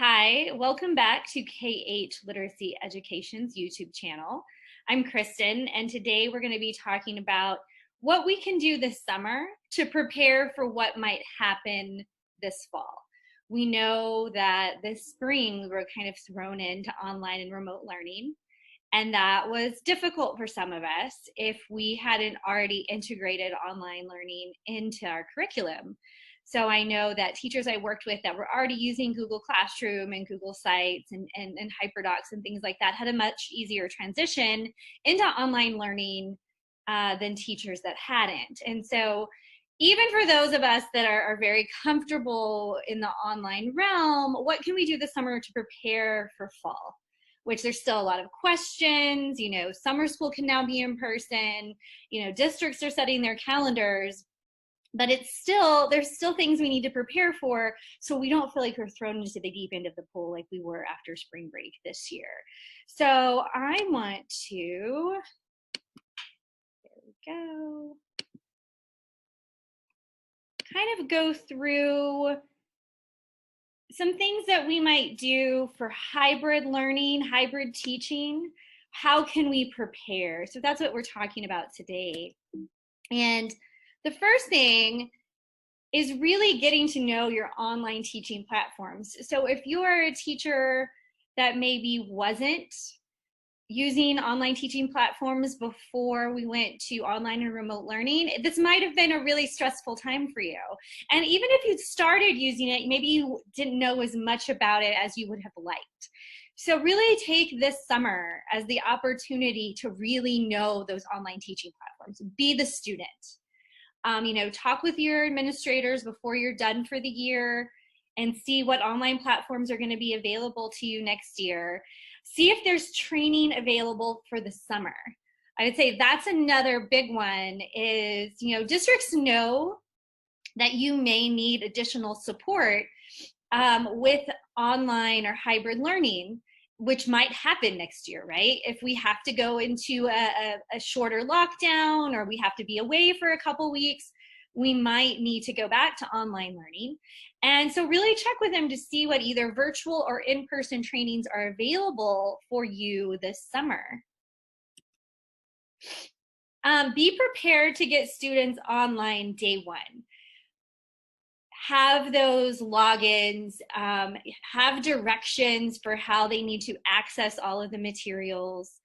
Hi, welcome back to K-8 Literacy Education's YouTube channel. I'm Kristen, and today we're going to be talking about what we can do this summer to prepare for what might happen this fall. We know that this spring we were kind of thrown into online and remote learning, and that was difficult for some of us if we hadn't already integrated online learning into our curriculum. So I know that teachers I worked with that were already using Google Classroom and Google Sites and HyperDocs and things like that had a much easier transition into online learning than teachers that hadn't. And so even for those of us that are very comfortable in the online realm, what can we do this summer to prepare for fall? Which there's still a lot of questions. You know, summer school can now be in person. You know, districts are setting their calendars. But there's still things we need to prepare for so we don't feel like we're thrown into the deep end of the pool like we were after spring break this year. So I want to, there we go, kind of go through some things that we might do for hybrid learning, hybrid teaching. How can we prepare? So that's what we're talking about today. And the first thing is really getting to know your online teaching platforms. So if you're a teacher that maybe wasn't using online teaching platforms before we went to online and remote learning, this might have been a really stressful time for you. And even if you started using it, maybe you didn't know as much about it as you would have liked. So really take this summer as the opportunity to really know those online teaching platforms. Be the student. You know, talk with your administrators before you're done for the year and see what online platforms are going to be available to you next year. See if there's training available for the summer. I would say that's another big one is, you know, districts know that you may need additional support with online or hybrid learning, which might happen next year, right? If we have to go into a shorter lockdown or we have to be away for a couple weeks, we might need to go back to online learning. And so really check with them to see what either virtual or in-person trainings are available for you this summer. Be prepared to get students online day one. Have those logins, have directions for how they need to access all of the materials.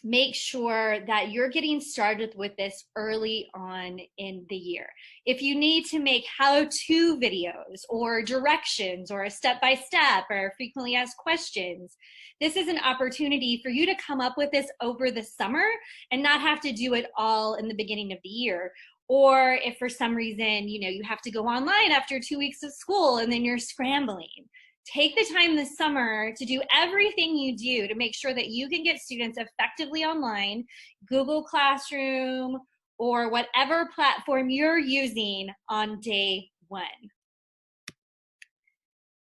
Make sure that you're getting started with this early on in the year. If you need to make how-to videos or directions or a step-by-step or frequently asked questions, this is an opportunity for you to come up with this over the summer and not have to do it all in the beginning of the year. Or if for some reason, you know, you have to go online after 2 weeks of school and then you're scrambling. Take the time this summer to do everything you do to make sure that you can get students effectively online, Google Classroom, or whatever platform you're using on day one.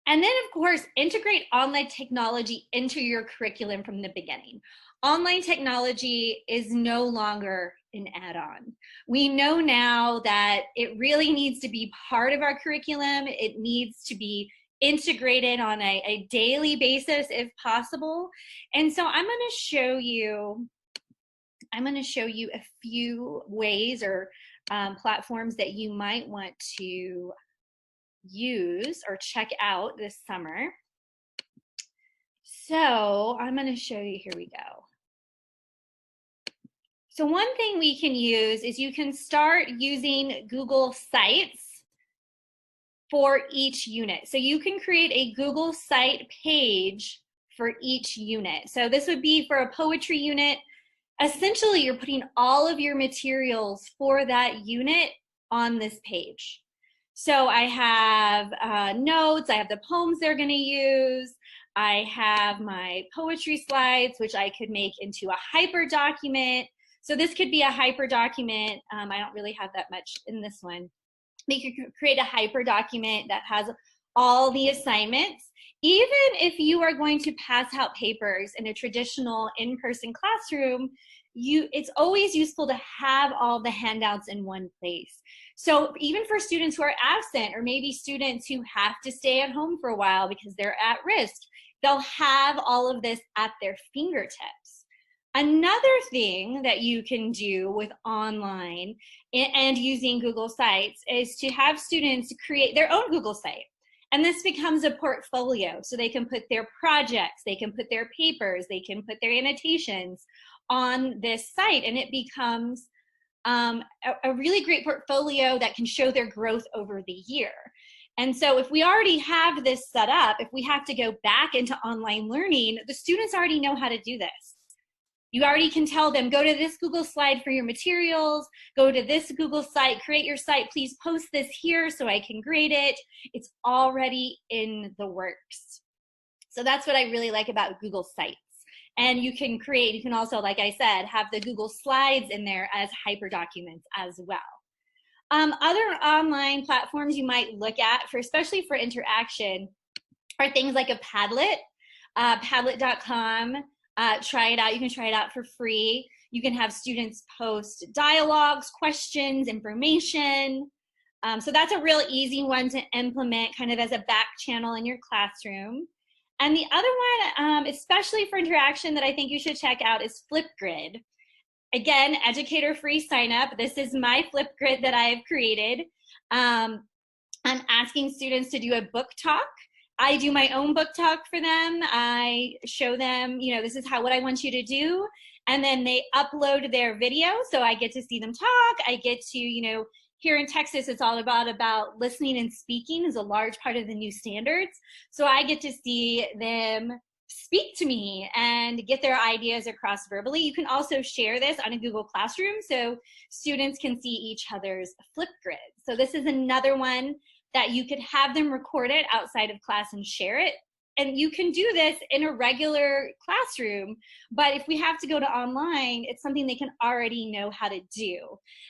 And then, of course, integrate online technology into your curriculum from the beginning. Online technology is no longer an add-on. We know now that it really needs to be part of our curriculum. It needs to be integrated on a daily basis if possible. And so I'm going to show you a few ways or platforms that you might want to use or check out this summer. So I'm going to show you, here we go. So one thing we can use is you can start using Google Sites for each unit. So you can create a Google Site page for each unit. So this would be for a poetry unit. Essentially, you're putting all of your materials for that unit on this page. So I have notes, I have the poems they're going to use, I have my poetry slides, which I could make into a hyper document. So this could be a hyper document. I don't really have that much in this one. You could create a hyper document that has all the assignments. Even if you are going to pass out papers in a traditional in-person classroom, it's always useful to have all the handouts in one place. So even for students who are absent, or maybe students who have to stay at home for a while because they're at risk, they'll have all of this at their fingertips. Another thing that you can do with online and using Google Sites is to have students create their own Google site. And this becomes a portfolio. So they can put their projects, they can put their papers, they can put their annotations on this site, and it becomes a really great portfolio that can show their growth over the year. And so if we already have this set up, if we have to go back into online learning, the students already know how to do this. You already can tell them, go to this Google slide for your materials, go to this Google site, create your site, please post this here so I can grade it. It's already in the works. So that's what I really like about Google Sites. And you can also, like I said, have the Google Slides in there as hyperdocuments as well. Other online platforms you might look at, especially for interaction, are things like a Padlet, Padlet.com. Try it out. You can try it out for free. You can have students post dialogues, questions, information. So that's a real easy one to implement kind of as a back channel in your classroom. And the other one, especially for interaction, that I think you should check out is Flipgrid. Again, educator-free sign up. This is my Flipgrid that I have created. I'm asking students to do a book talk. I do my own book talk for them. I show them, this is what I want you to do. And then they upload their video. So I get to see them talk. I get to, here in Texas, it's all about listening and speaking is a large part of the new standards. So I get to see them speak to me and get their ideas across verbally. You can also share this on a Google Classroom so students can see each other's Flipgrid. So this is another one that you could have them record it outside of class and share it. And you can do this in a regular classroom, but if we have to go to online, it's something they can already know how to do.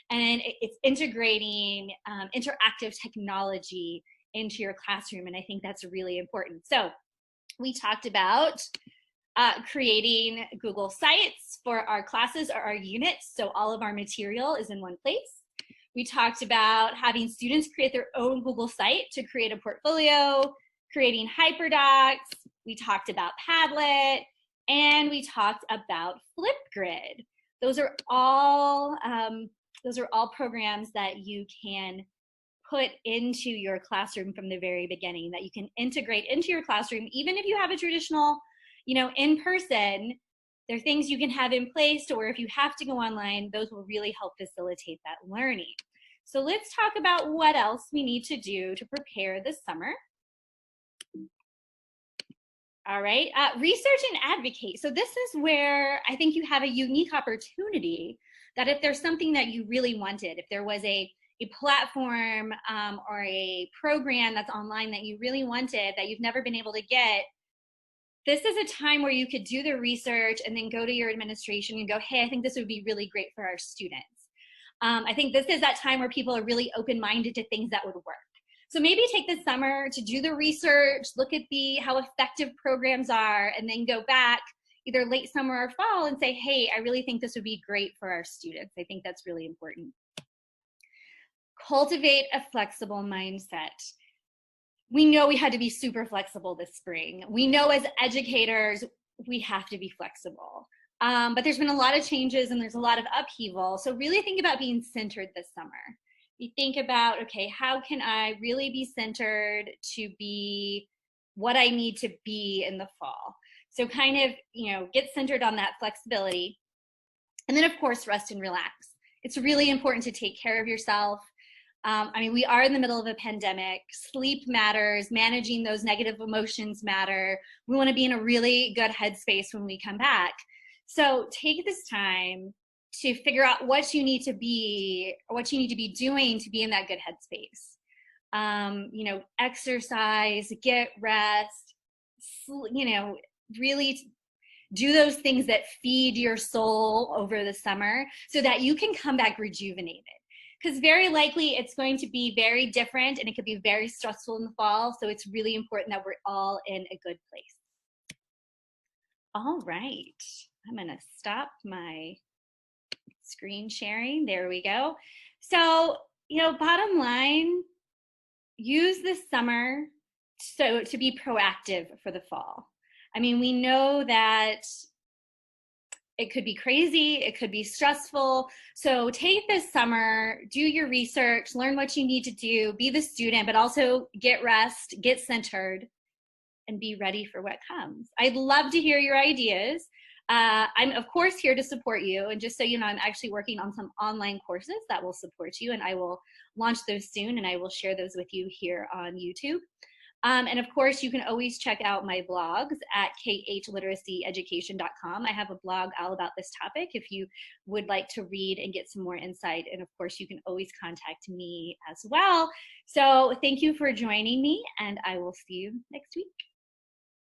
And it's integrating interactive technology into your classroom, and I think that's really important. So we talked about creating Google Sites for our classes or our units, so all of our material is in one place. We talked about having students create their own Google site to create a portfolio, creating hyperdocs. We talked about Padlet, and we talked about Flipgrid. Those are all programs that you can put into your classroom from the very beginning, that you can integrate into your classroom. Even if you have a traditional, in-person, there are things you can have in place, or if you have to go online, those will really help facilitate that learning. So let's talk about what else we need to do to prepare this summer. All right, research and advocate. So this is where I think you have a unique opportunity that if there's something that you really wanted, if there was a platform or a program that's online that you really wanted that you've never been able to get, this is a time where you could do the research and then go to your administration and go, hey, I think this would be really great for our students. I think this is that time where people are really open-minded to things that would work. So maybe take the summer to do the research, look at how effective programs are, and then go back either late summer or fall and say, hey, I really think this would be great for our students. I think that's really important. Cultivate a flexible mindset. We know we had to be super flexible this spring. We know as educators, we have to be flexible. But there's been a lot of changes and there's a lot of upheaval. So really think about being centered this summer. You think about, okay, how can I really be centered to be what I need to be in the fall? So kind of, get centered on that flexibility. And then of course, rest and relax. It's really important to take care of yourself. We are in the middle of a pandemic. Sleep matters. Managing those negative emotions matter. We want to be in a really good headspace when we come back. So take this time to figure out what you need to be doing to be in that good headspace. Exercise, get rest, really do those things that feed your soul over the summer so that you can come back rejuvenated. Because very likely it's going to be very different and it could be very stressful in the fall. So it's really important that we're all in a good place. All right, I'm gonna stop my screen sharing. There we go. So, bottom line, use this summer to be proactive for the fall. I mean, we know that it could be crazy, it could be stressful. So take this summer, do your research, learn what you need to do, be the student, but also get rest, get centered, and be ready for what comes. I'd love to hear your ideas. I'm, of course, here to support you. And just so you know, I'm actually working on some online courses that will support you, and I will launch those soon, and I will share those with you here on YouTube. And of course, you can always check out my blogs at khliteracyeducation.com. I have a blog all about this topic if you would like to read and get some more insight. And of course, you can always contact me as well. So thank you for joining me, and I will see you next week.